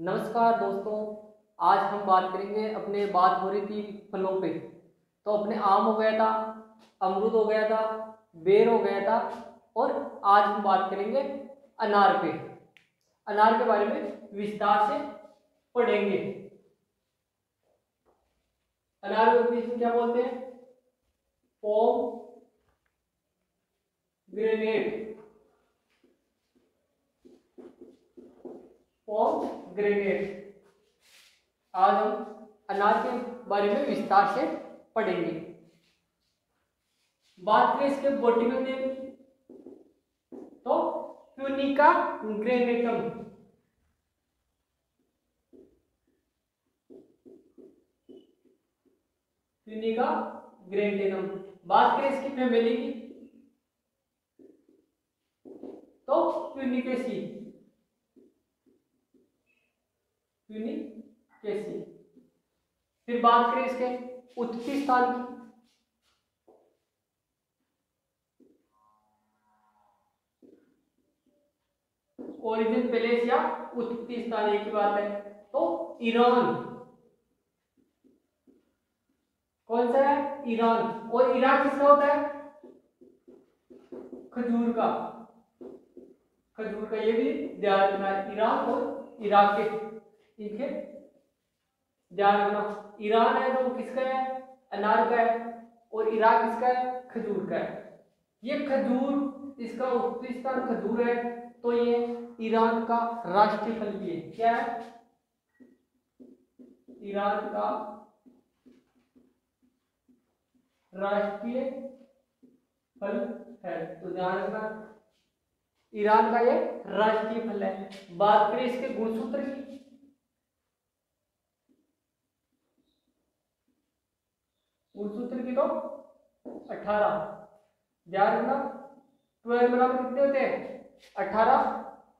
नमस्कार दोस्तों। आज हम बात करेंगे, अपने बात हो रही थी फलों पे। तो अपने आम हो गया था, अमरूद हो गया था, बेर हो गया था, और आज हम बात करेंगे अनार पे। अनार के बारे में विस्तार से पढ़ेंगे। अनार को इंग्लिश में क्या बोलते हैं? Pomegranate. Pomegranate. आज हम अनार के बारे में विस्तार से पढ़ेंगे। बात करें इसके बॉटनिकल नेम की, तो ट्यूनिका ग्रेनेटम। Tunica granatum. बात करें इसकी फैमिली की, तो ट्यूनिकेसी। ट्यूनिकेसी। फिर बात करें इसके उत्पत्ति स्थान की, ओरिजिन प्लेस या उत्पत्ति स्थान एक ही बात है, तो ईरान। कौन सा है? ईरान। और ईरान किसका होता है? खजूर का। खजूर का, ये भी ध्यान रखना है। ईरान और इराक के, इनके ध्यान रखना। ईरान है तो किसका है? अनार का है। और इराक किसका है? खजूर का है। ये खजूर, इसका उत्पत्ति स्थान खजूर है, तो ये ईरान का राष्ट्रीय फल भी है। क्या है? ईरान का राष्ट्रीय फल है, तो ध्यान रखना, ईरान का ये राष्ट्रीय फल है। बात करें इसके गुणसूत्र की, गुणसूत्र की, तो 18। ध्यान रखना, 12 बराबर कितने होते हैं? 18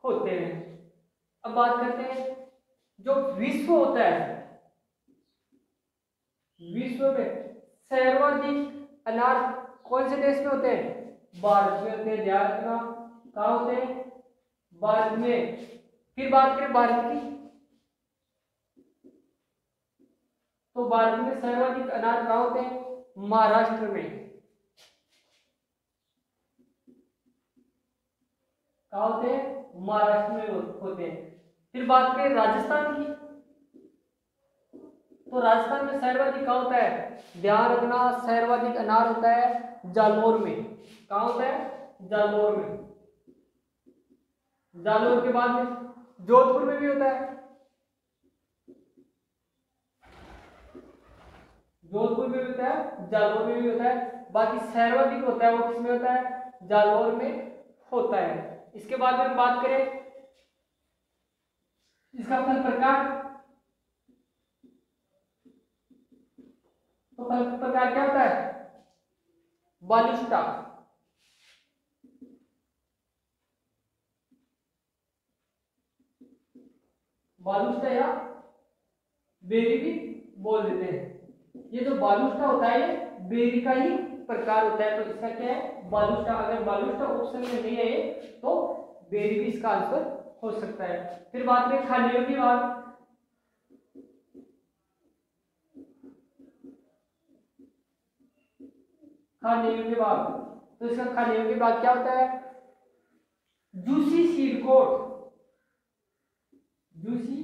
होते हैं। अब बात करते हैं, जो विश्व होता है, विश्व में सर्वाधिक अनार कौन से देश में होते हैं? भारत में होते हैं। ध्यान रखना, कहाँ होते हैं? भारत में। फिर बात करें भारत की, तो भारत में सर्वाधिक अनार कहाँ होते हैं? महाराष्ट्र में। कहाँ होते हैं? महाराष्ट्र में होते हैं। फिर बात करें राजस्थान की, तो राजस्थान में सर्वाधिक कहाँ होता है? ध्यान रखना, सर्वाधिक अनार होता है जालोर में। कहाँ होता है? जालोर में। जालोर के बाद में जोधपुर में भी होता है। जोधपुर में भी होता है, जालोर में भी होता है। बाकी सर्वाधिक होता है वो किसमें होता है? जालोर में होता है। इसके बाद में बात करें इसका फल प्रकार, तो फल प्रकार क्या होता है? बालुस्टा। बालुस्टा या बेरी भी बोल देते हैं। ये जो बालुस्टा होता है, ये बेरी का ही प्रकार होता है, तो इसका क्या है? बालुस्टा। अगर बालुस्टा ऑप्शन में नहीं है तो बेरी भी इसका आंसर हो सकता है। फिर बात करें खाने योग्य भाग, खाने योग्य भाग, तो इसका खाने योग्य भाग क्या होता है? Juicy seed coat. Juicy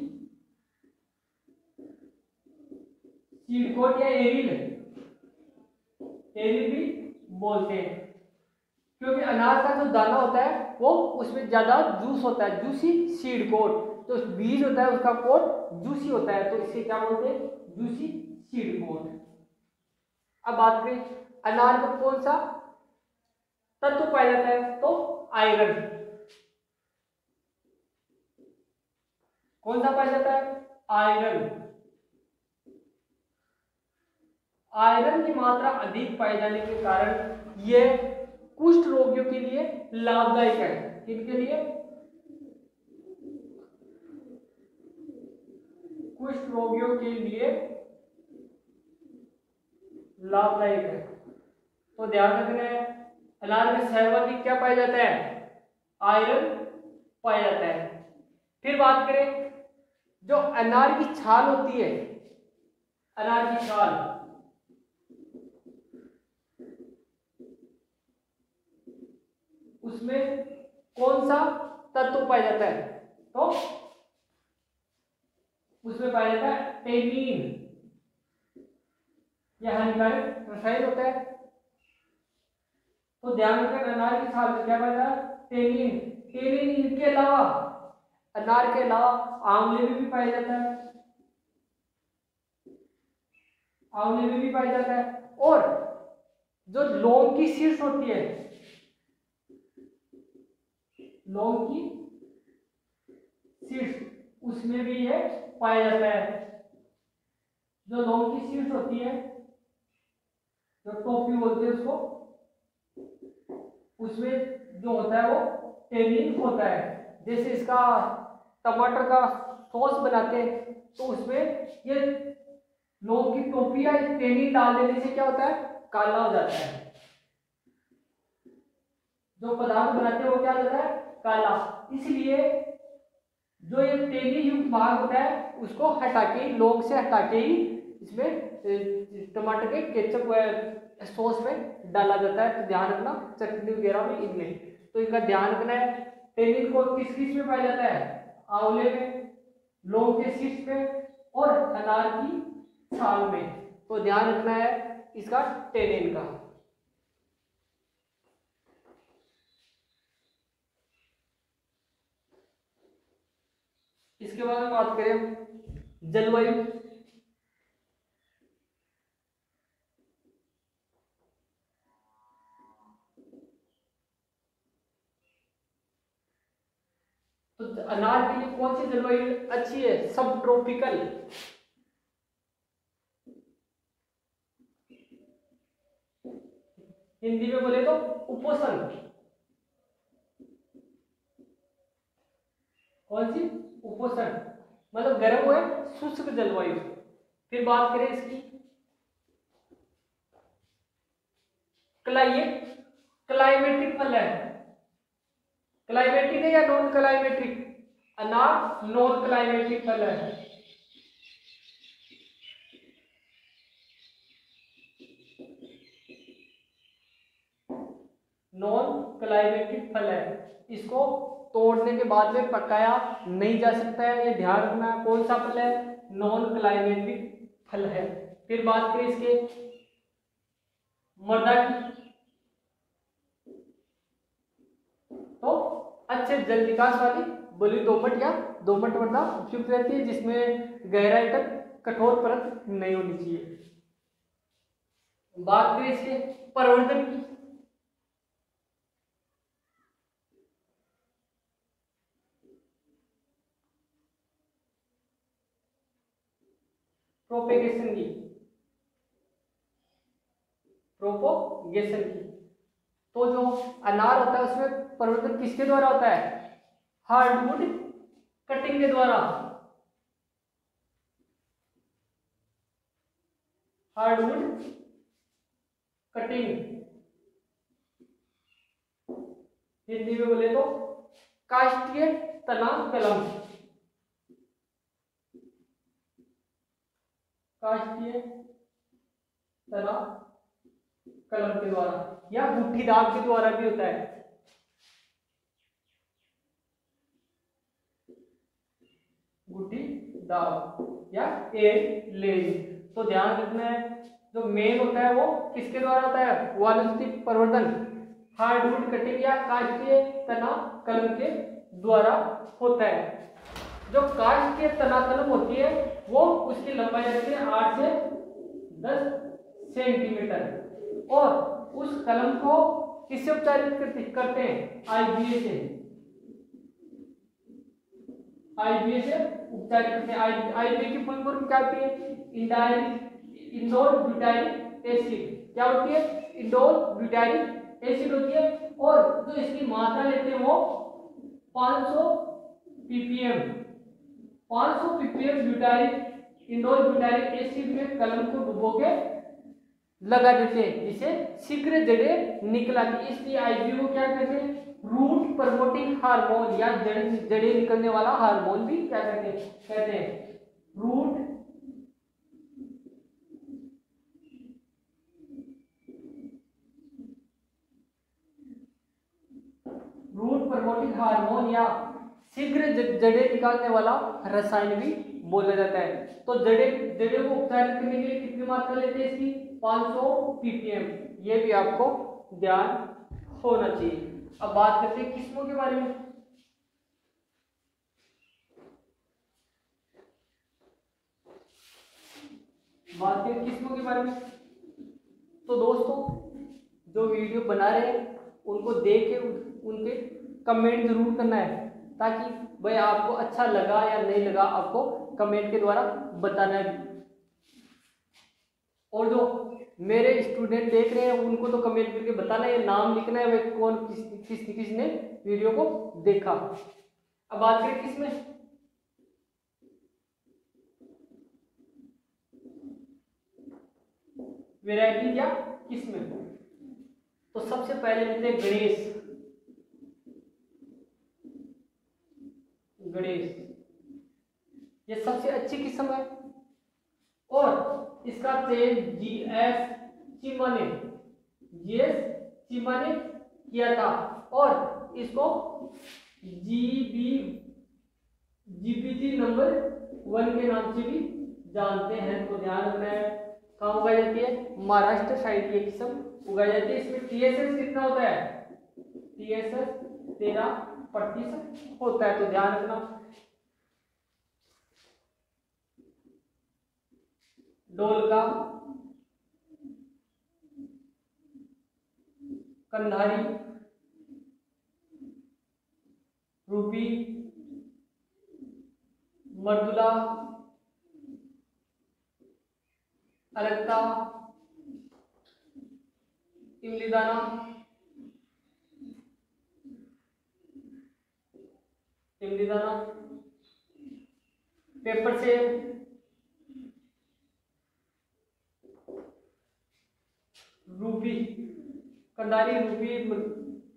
seed coat या एरिल, एरिल भी बोलते हैं, क्योंकि अनार का जो दाना होता है वो उसमें ज्यादा जूस होता है। जूसी सीड कोट, तो बीज होता है उसका कोट जूसी होता है, तो इसे क्या बोलते हैं? Juicy seed coat. अब बात करें अनार में कौन सा तत्व पाया जाता है, तो आयरन। कौन सा पाया जाता है? आयरन। आयरन की मात्रा अधिक पाए जाने के कारण यह कुष्ठ रोगियों के लिए लाभदायक है। किनके लिए? कुष्ठ रोगियों के लिए लाभदायक है, तो ध्यान रखना है। अनार में सर्वाधिक क्या पाया जाता है? आयरन पाया जाता है। फिर बात करें जो अनार की छाल होती है, अनार की छाल, उसमें कौन सा तत्व पाया जाता है? तो उसमें पाया जाता है टेनिन। यह हानिकारक रसायन होता है। तो ध्यान रखना, अनार की छाल में क्या पाया जाता है? टेनिन। टेनिन इनके अलावा, अनार के अलावा आंवले में भी पाया जाता है, आंवले में भी पाया जाता है। और जो लौंग की शीर्ष होती है, लौंग की शीर्ष, उसमें भी ये पाया जाता है। जो लौंग की शीर्ष होती है, जो टोपी बोलते हैं उसको, उसमें जो होता है वो टेनिन होता है। जैसे इसका टमाटर का सॉस बनाते हैं तो उसमें ये लौंग की टोपी या टेनिन डाल देने से क्या होता है? काला हो जाता है। जो पदार्थ बनाते हैं वो क्या हो जाता है? काला। इसलिए जो ये टेनिन युक्त भाग होता है उसको हटा के, लौंग से हटा के ही इसमें टमाटर के केचप सॉस में डाला जाता है। तो ध्यान रखना, चटनी वगैरह में, इनमें तो इनका ध्यान रखना है। टेनिन को किस किस में पाया जाता है? आंवले में, लौंग के शीर्ष में और अनार की छाल में। तो ध्यान रखना है इसका टेनिन का। इसके बाद में बात करें जलवायु। तो अनार के लिए कौन सी जलवायु अच्छी है? सब ट्रॉपिकल। हिंदी में बोले तो उपोष्ण। कौन सी? उपोष्ण, मतलब गर्म हुआ, शुष्क जलवायु। फिर बात करें इसकी क्लाइमेटिक फल है। क्लाइमेटिक है या नॉन क्लाइमेटिक? अनार नॉन क्लाइमेटिक फल है। नॉन क्लाइमेटिक फल है। इसको तोड़ने के बाद में पकाया नहीं जा सकता है, ये ध्यान रखना है। कौन सा फल है? नॉन क्लाइमेटिक फल है। फिर बात करें इसके मृदा की, तो अच्छे जल निकास वाली बलुई दोमट या दोमट मृदा उपयुक्त रहती है, जिसमें गहराई तक कठोर परत नहीं होनी चाहिए। बात करें इसके प्रवर्धन की, प्रोपेगेशन की, प्रोपोगेशन की। तो जो अनार होता है उसमें प्रवर्धन किसके द्वारा होता है? हार्डवुड कटिंग के द्वारा। हार्डवुड कटिंग, हिंदी में बोले तो काष्ठीय तना कलम, काष्ठीय तना कलम के द्वारा या गुट्ठी दाग के द्वारा भी होता है। गुट्ठी दाग या एयर लेइंग। तो ध्यान रखना है, जो मेन होता है वो किसके द्वारा होता है? वानस्पतिक प्रवर्धन हार्डवुड कटिंग या काष्ठीय तना कलम के द्वारा होता है। जो काष्ठीय तना कलम होती है वो उसकी लंबाई रहती है 8 से 10 सेंटीमीटर, और उस कलम को किससे उपचारित करते हैं? आईबीए से, आईबीए से उपचारित करते हैं। आईबीए की फुल फॉर्म क्या होती है? Indole butyric acid. क्या होती है? इंडोल ब्यूटाइलिक एसिड होती है। और जो इसकी मात्रा लेते हैं वो 500 ppm, 500 ppm ब्यूटाइलिक, indole butyric acid में कलम को डुबो के लगा देते हैं, जिसे शीघ्र जड़ें निकलाती, इसलिए आईपीओ को क्या कहते हैं, रूट प्रमोटिंग हार्मोन या जड़ें निकलने वाला हार्मोन भी क्या कहते हैं रूट प्रमोटिंग हार्मोन या शीघ्र जड़ें निकालने वाला रसायन भी बोला जाता है। तो जड़ें को उपचारित करने के लिए कितनी मात्रा लेते हैं इसकी, 500 ppm, ये भी आपको ध्यान होना चाहिए। अब बात करते हैं किस्मों के बारे में। बात करें किस्मों के बारे में, तो दोस्तों जो वीडियो बना रहे हैं उनको देख के उनके कमेंट जरूर करना है, ताकि भाई आपको अच्छा लगा या नहीं लगा आपको कमेंट के द्वारा बताना है। और जो मेरे स्टूडेंट देख रहे हैं उनको तो कमेंट करके बताना है, नाम लिखना है भाई कौन किसने वीडियो को देखा। अब बात करें किसमें, वैरायटी या किसमें, तो सबसे पहले लेते हैं गणेश, ये सबसे अच्छी किस्म है और इसका चयन जीएस चीमा ने किया था और इसको जीपीजी नंबर 1 के नाम से भी जानते हैं। तो ध्यान रखना है, कहाँ उगाई जाती है, महाराष्ट्र साइड की किस्म उगाई जाती है। इसमें टीएसएस कितना होता है, टीएसएस 13% होता है, तो ध्यान रखना। डोलका, कंधारी, रूपी, मर्दुला, अलक्ता, इमलीदाना, पेपर सेब, रूपी, कंधारी, रूपी,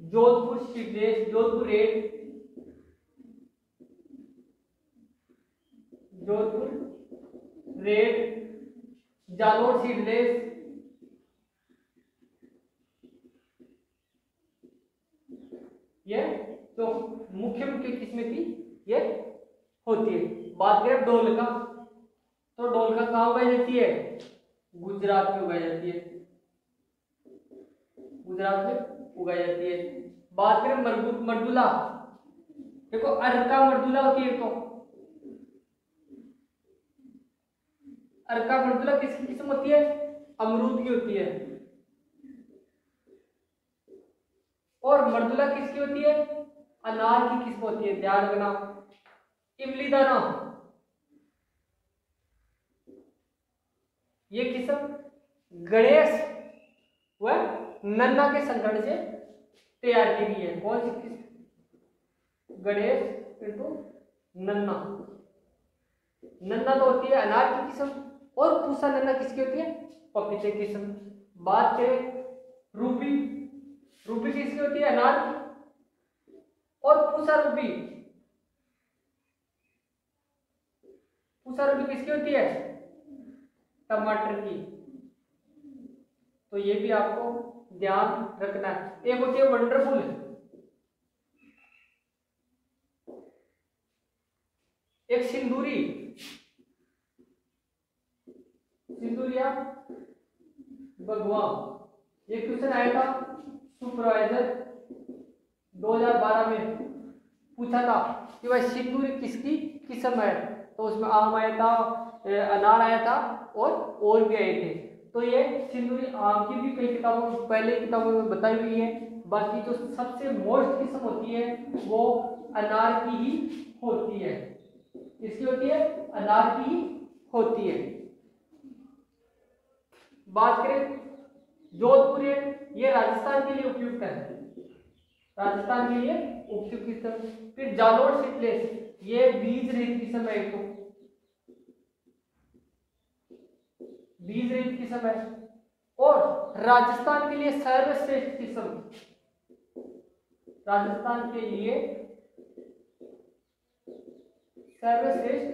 Jodhpur seedless, Jodhpur red, Jalore seedless, ये तो मुख्य किस्में की ये होती है। बात करें ढोलका, तो ढोलका कहाँ उगाई जाती है, गुजरात में उगाई जाती है, गुजरात में उगाई जाती है। बात करें मर्दुला, देखो अर्का मर्दुला होती है, तो अर्का मर्दुला किसकी किस्म होती है, अमरूद की होती है। और मर्दुला किसकी होती है, अनार की किस्म होती है, ध्यान रखना। इमलीदाना, ये किस्म गणेश व नन्ना के संकरण से तैयार की गई है। कौन सी किस्म, गणेश इंटू नन्ना। नन्ना तो होती है अनार की किस्म और पूसा नन्ना किसकी होती है, पपीते की किस्म। बात करें रूबी, रूबी किसकी होती है, अनार की, और पूसा रूबी किसकी होती है, टमाटर की। तो ये भी आपको ध्यान रखना है। एक होती है वंडरफुल, एक सिंदूरिया बगवा। ये क्वेश्चन आया था सुपरवाइजर 2012 में, पूछा था कि भाई सिंदूरी किसकी किस्म है, तो उसमें आम आया था, अनार आया था और भी आए थे। तो ये सिंदूरी आम की भी कई किताबों पहले किताबों में बताई हुई है। बाकी जो सबसे मोस्ट किस्म होती है वो अनार की ही होती है, इसकी होती है, अनार की ही होती है। बात करें जोधपुर, ये राजस्थान के लिए उपयुक्त है, राजस्थान के लिए उपयुक्त किस्म। फिर जालोर सीडलेस, ये बीज रहित किस्म है, एक तो बीज रहित किस्म है। और राजस्थान के लिए सर्वश्रेष्ठ किस्म, राजस्थान के लिए सर्वश्रेष्ठ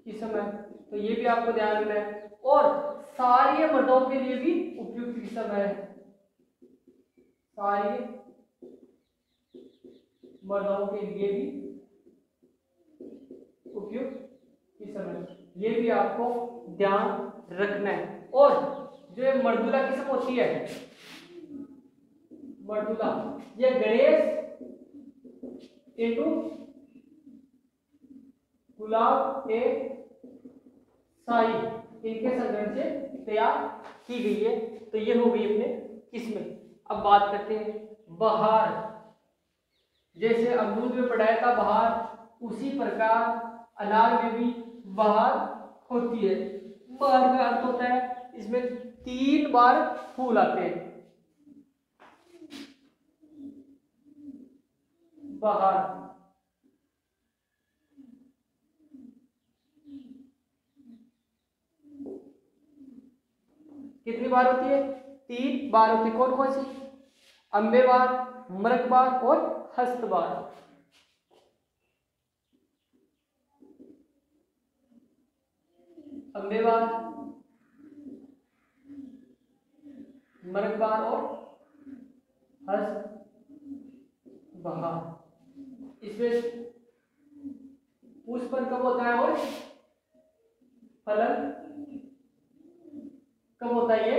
किस्म है, तो ये भी आपको ध्यान रखना है। और सारी मर्दों के लिए भी उपयुक्त किस्म है, सारी मर्दों के लिए भी उपयुक्त किस्म है, ये भी आपको ध्यान रखना है। और जो ये मर्दुला किस्म होती है, मर्दुला, ये गणेश इंटू गुलाब ए शाही इनके संगठन से तैयार की गई है। तो ये हो गई अपने किस्में। अब बात करते हैं बहार। जैसे अमरूद में पढ़ाया था बहार, उसी प्रकार अनार में भी बहार होती है। बहार का अर्थ होता है इसमें 3 बार फूल आते हैं। बहार कितनी बार होती है? 3 बार होती है। कौन कौन सी? अम्बेबार, मरकबार और हस्तबार। अम्बेबार, मरकबार और हस्तबार। इसमें पुष्पन कब होता है और फलन कब होता है, ये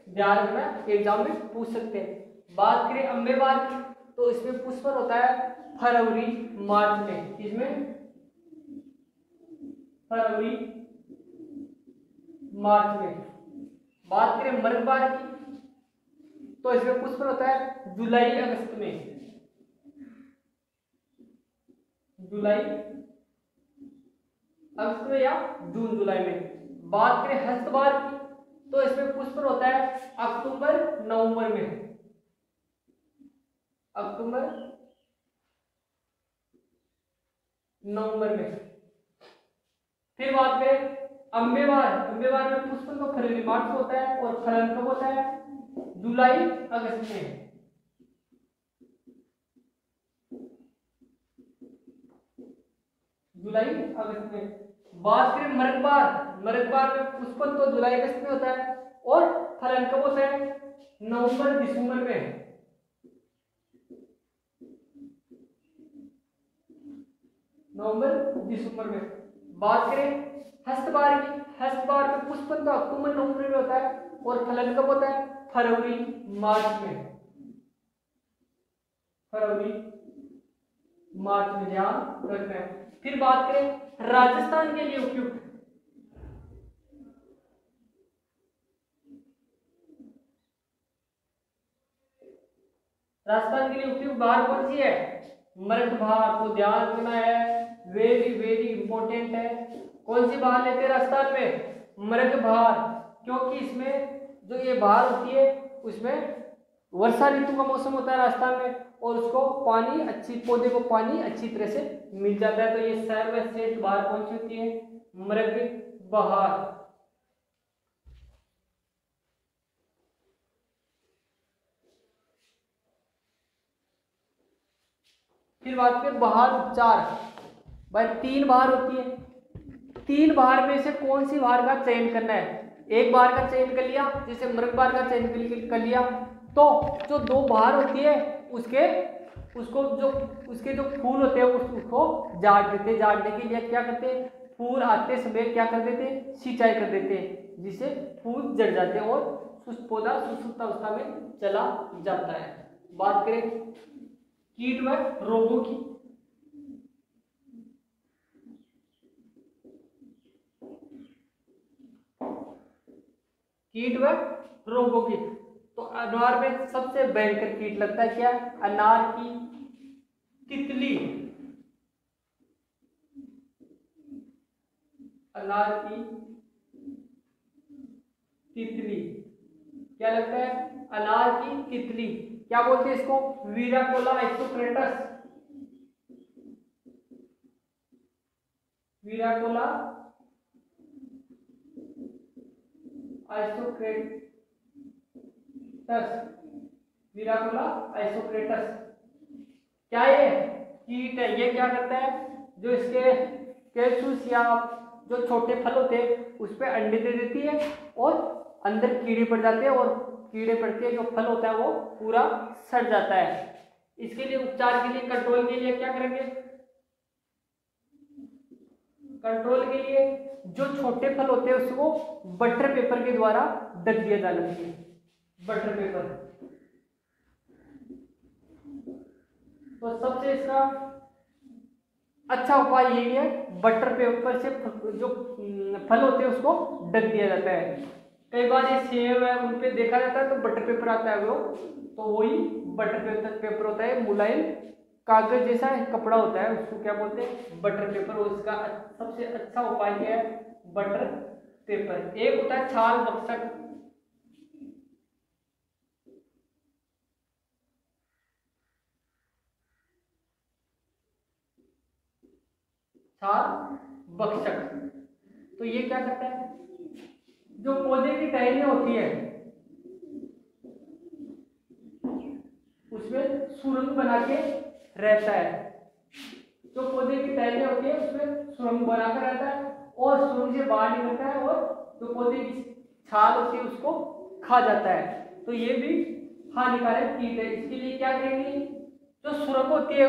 ध्यान रखना, एग्जाम में पूछ सकते हैं। बात करें अम्बेबार की, तो इसमें पुष्पन होता है फरवरी मार्च में। इसमें फरवरी मार्च में। बात करें मरकबार की, तो इसमें पुष्पन होता है जुलाई अगस्त में। जुलाई अगस्त में या जून जुलाई में। बात करें हस्तबार की, तो इसमें पुष्पन होता है अक्टूबर नवंबर में। अक्टूबर नवंबर में। फिर बात करें अम्बेबार। अम्बेबार में पुष्पन तो फरवरी मार्च में होता है और फलन कब होता है? जुलाई अगस्त में। जुलाई अगस्त में। बात करें मरकबार। मरकबार में पुष्पन तो जुलाई अगस्त में होता है और फलन कब होता है? नवंबर दिसंबर में। नवंबर दिसंबर में। बात करें हस्तबार की, हस्तबार में पुष्पन तो अक्टूबर नवंबर में होता है और फलन कब होता है? फरवरी मार्च में। फरवरी मार्च में, ध्यान रखना है। फिर बात करें राजस्थान के लिए उपयुक्त, राजस्थान के लिए उपयुक्त बहार कौन सी है? मर्ग बहार। तो ध्यान रखना है, वेरी वेरी इंपॉर्टेंट है। कौन सी बहार लेते हैं राजस्थान में? मर्ग बहार, क्योंकि इसमें जो ये बहार होती है उसमें वर्षा ऋतु का मौसम होता है राजस्थान में और उसको पानी अच्छी, पौधे को पानी अच्छी तरह से मिल जाता है। तो ये सर्वश्रेष्ठ बहार कौन सी होती है? मृग बहार। फिर बात करें बहार उपचार। भाई 3 बहार होती है, 3 बहार में से कौन सी बहार का चयन करना है? एक बहार का चयन कर लिया, जैसे मृग बहार का चयन कर लिया, तो जो 2 बहार होती है उसके जो फूल होते हैं उसको झाड़ देते। झाड़ने के लिए क्या करते हैं? फूल आते समय क्या कर देते हैं? सिंचाई कर देते हैं, जिससे फूल जड़ जाते हैं और पौधा सुसुप्त अवस्था में चला जाता है। बात करें कीट व रोगों की, कीट व रोगों की, तो अनार में सबसे भयंकर कीट लगता है क्या? अनार की तितली। अनार की तितली क्या लगता है? अनार की तितली। क्या बोलते हैं इसको? वीराकोला आइसोक्रेटस। वीराकोला आइसोक्रेटस विराकुला आइसोक्रेटस। क्या ये कीट है? ये क्या करता है, जो इसके कैप्सूल्स या जो छोटे फल होते हैं उस पर अंडे दे देती है और अंदर कीड़े पड़ जाते हैं, और कीड़े पड़ के जो फल होता है वो पूरा सड़ जाता है। इसके लिए उपचार के लिए, कंट्रोल के लिए क्या करेंगे? कंट्रोल के लिए जो छोटे फल होते हैं उसको बटर पेपर के द्वारा ढक दिया जाना चाहिए। Butter paper. तो सबसे इसका अच्छा उपाय यही है, बटर पेपर से जो फल होते हैं उसको ढक दिया जाता है। कई बार ये सेब है उन पे देखा जाता है तो बटर पेपर आता है, वो तो वही बटर पेपर होता है, मुलायम कागज जैसा कपड़ा होता है, उसको क्या बोलते हैं? Butter paper. और इसका सबसे अच्छा उपाय क्या है? Butter paper. एक होता है छाल बक्सक, छाल बक्सक। तो ये क्या करता है, जो पौधे की टहनियां होती है उसमें सुरंग बना के रहता है। जो पौधे की टहनियां होती है उसमें सुरंग बनाकर रहता है और सुरंग से बाहर निकलता है और जो पौधे की छाल होती है उसको खा जाता है। तो ये भी हानिकारक कीट है। इसके लिए क्या करेंगे, जो सुरंग होती है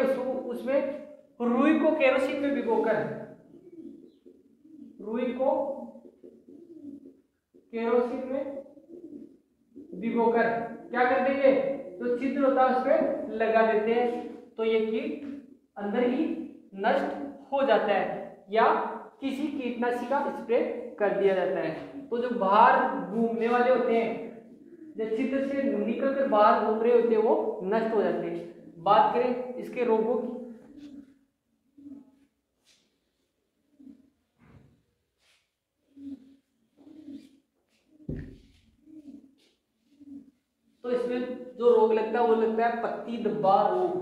उसमें रुई को केरोसिन में भिगोकर, रुई को केरोसिन में भिगोकर क्या कर देंगे, जो छिद्र होता है उस पर लगा देते हैं, तो ये कीट अंदर ही नष्ट हो जाता है, या किसी कीटनाशी का स्प्रे कर दिया जाता है। तो जो बाहर घूमने वाले होते हैं, जो छिद्र से निकल कर बाहर घूम रहे होते हैं, वो नष्ट हो जाते हैं। बात करें इसके रोगों की, तो इसमें जो रोग लगता है वो लगता है पत्ती धब्बा रोग।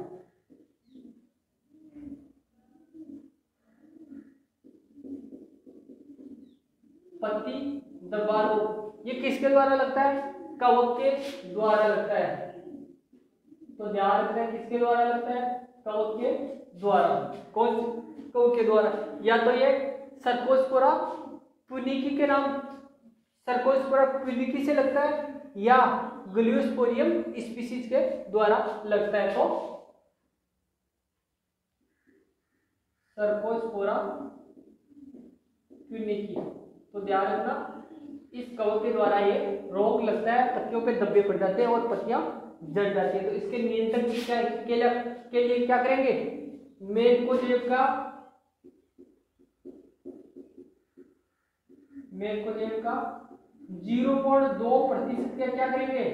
पत्ती धब्बा रोग ये किसके द्वारा लगता है? कवक के द्वारा लगता है। तो ध्यान रखना, किसके द्वारा लगता है? कवक के द्वारा। कौन? कवक के द्वारा। या तो ये सर्कोस्पोरा पुनिकी के नाम, सर्कोस्पोरा पुनिकी से लगता है, या ग्लूस्पोरियम स्पीसीज के द्वारा लगता है। तो सर्कोस्पोरा पुनिकी, तो ध्यान रखना, इस कवक के द्वारा ये रोग लगता है, पत्तियों पे धब्बे पड़ जाते हैं और पत्तियां जल जाती है। तो इसके नियंत्रण के लिए क्या करेंगे? मेलकोजेब का 0.2% का क्या करेंगे?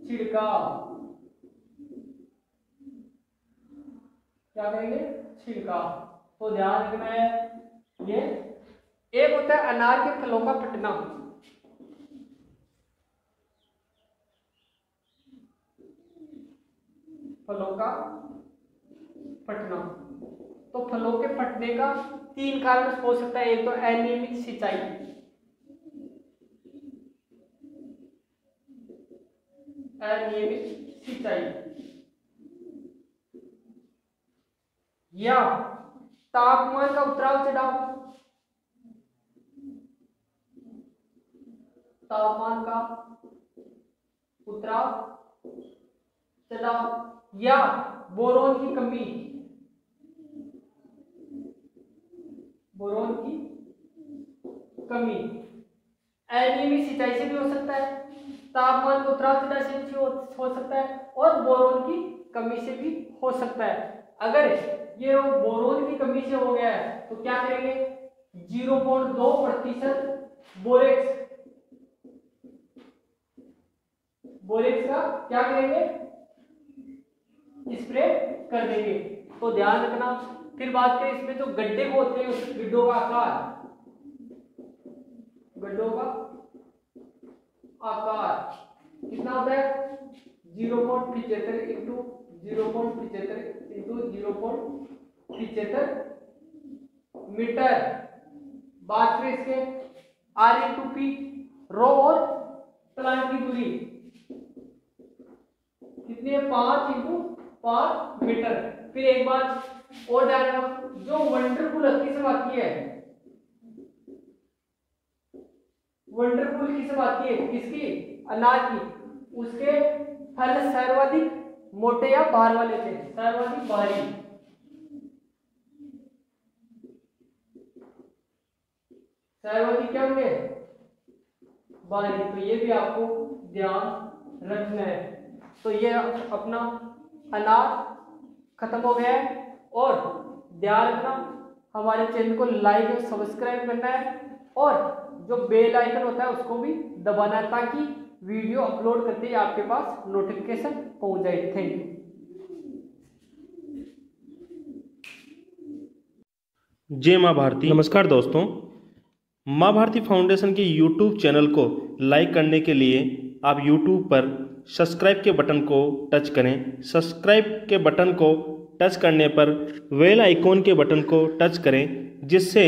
छिड़काव। क्या करेंगे? छिड़काव। तो ध्यान रखना है, ये एक होता है अनार के फलों का फटना, फलों का फटना। तो फलों के फटने का 3 कारण हो सकता है। एक तो अनियमित सिंचाई, अनियमित सिंचाई, या तापमान का उतराव चढ़ाव, तापमान का उतराव चढ़ाव, या बोरोन की कमी, बोरोन की कमी। अनियमित सिंचाई से भी हो सकता है, तापमान का उतराव चढ़ाव से भी हो सकता है, और बोरोन की कमी से भी हो सकता है। अगर ये बोरोन की कमी से हो गया है तो क्या करेंगे? 0.2% बोरेक्स, बोरेक्स का क्या करेंगे? स्प्रे कर देंगे। तो ध्यान रखना। फिर बात करें इसमें जो गड्ढे होते हैं, उस गड्ढों का आकार, गड्ढों का आकार कितना होता है? 0.75 इंटू 0.75 इंटू 0.75 मीटर। बात करें इसके R इंटू पी, रो और प्लांट की दूरी, कितनी है 5 × 5 मीटर। फिर एक बात और ध्यान रखना, जो वंडरफुल किस बात की है, वंडरफुल किस बात की है, किसकी, अनाज की, उसके फल सर्वाधिक मोटे या बाहर वाले थे, सर्वाधिक भारी, सर्वाधिक क्या होंगे, भारी। तो ये भी आपको ध्यान रखना है। तो ये अपना अनाज खत्म हो गया है। और ध्यान रखना, हमारे चैनल को लाइक और सब्सक्राइब करना है और जो बेल आइकन होता है उसको भी दबाना है, ताकि वीडियो अपलोड करते ही आपके पास नोटिफिकेशन पहुंच जाए। Thank you. जय माँ भारती। नमस्कार दोस्तों, माँ भारती फाउंडेशन के यूट्यूब चैनल को लाइक करने के लिए आप यूट्यूब पर सब्सक्राइब के बटन को टच करें। सब्सक्राइब के बटन को टच करने पर बेल आइकॉन के बटन को टच करें, जिससे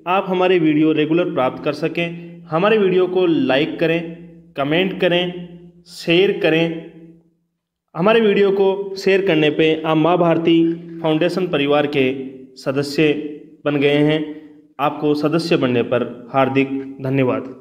आप हमारे वीडियो रेगुलर प्राप्त कर सकें। हमारे वीडियो को लाइक करें, कमेंट करें, शेयर करें। हमारे वीडियो को शेयर करने पे आप माँ भारती फाउंडेशन परिवार के सदस्य बन गए हैं। आपको सदस्य बनने पर हार्दिक धन्यवाद।